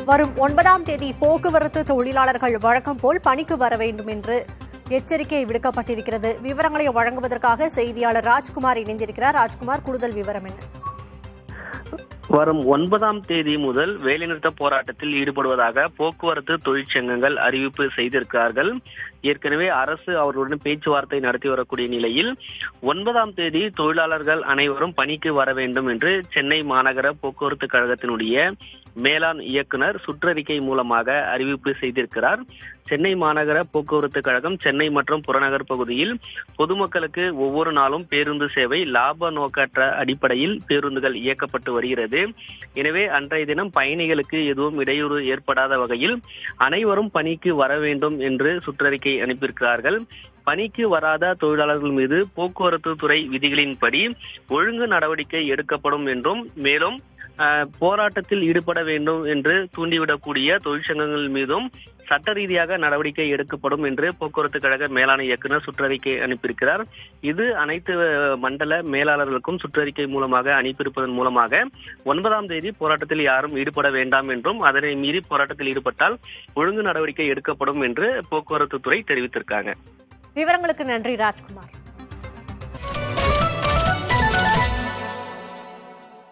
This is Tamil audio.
வரும் 9ஆம் தேதி போக்குவரத்து தொழிலாளர்கள் வழக்கம் போல் பணிக்கு வர வேண்டும் என்று எச்சரிக்கை விடுக்கப்பட்டிருக்கிறது. விவரங்களை வழங்குவதற்காக செய்தியாளர் ராஜ்குமார் இணைந்திருக்கிறார். ராஜ்குமார், கூடுதல் விவரம் என்ன? வரும் 9ஆம் தேதி முதல் வேலைநிறுத்த போராட்டத்தில் ஈடுபடுவதாக போக்குவரத்து தொழிற்சங்கங்கள் அறிவிப்பு செய்திருக்கிறார்கள். ஏற்கனவே அரசு அவர்களுடன் பேச்சுவார்த்தை நடத்தி வரக்கூடிய நிலையில் 9ஆம் தேதி தொழிலாளர்கள் அனைவரும் பணிக்கு வர வேண்டும் என்று சென்னை மாநகர போக்குவரத்து கழகத்தினுடைய மேலாண் இயக்குனர் சுற்றறிக்கை மூலமாக அறிவிப்பு செய்திருக்கிறார். சென்னை மாநகர போக்குவரத்து கழகம் சென்னை மற்றும் புறநகர் பகுதியில் பொதுமக்களுக்கு ஒவ்வொரு நாளும் பேருந்து சேவை லாப நோக்கற்ற அடிப்படையில் பேருந்துகள் இயக்கப்பட்டு வருகிறது. எனவே அன்றைய தினம் பயணிகளுக்கு எதுவும் இடையூறு ஏற்படாத வகையில் அனைவரும் பணிக்கு வர வேண்டும் என்று சுற்றறிக்கை அனுப்பியிருக்கிறார்கள். பணிக்கு வராத தொழிலாளர்கள் மீது போக்குவரத்து துறை விதிகளின்படி ஒழுங்கு நடவடிக்கை எடுக்கப்படும் என்றும், மேலும் போராட்டத்தில் ஈடுபட வேண்டும் என்று தூண்டிவிடக்கூடிய தொழிற்சங்கங்கள் மீதும் சட்ட ரீதியாக நடவடிக்கை எடுக்கப்படும் என்று போக்குவரத்து கழக மேலாண் இயக்குனர் சுற்றறிக்கை அனுப்பியிருக்கிறார். இது அனைத்து மண்டல மேலாளர்களுக்கும் சுற்றறிக்கை மூலமாக அனுப்பியிருப்பதன் மூலமாக 9ஆம் தேதி போராட்டத்தில் யாரும் ஈடுபட வேண்டாம் என்றும், அதனை மீறி போராட்டத்தில் ஈடுபட்டால் ஒழுங்கு நடவடிக்கை எடுக்கப்படும் என்று போக்குவரத்து துறை தெரிவித்திருக்காங்க. விவரங்களுக்கு நன்றி ராஜ்குமார்.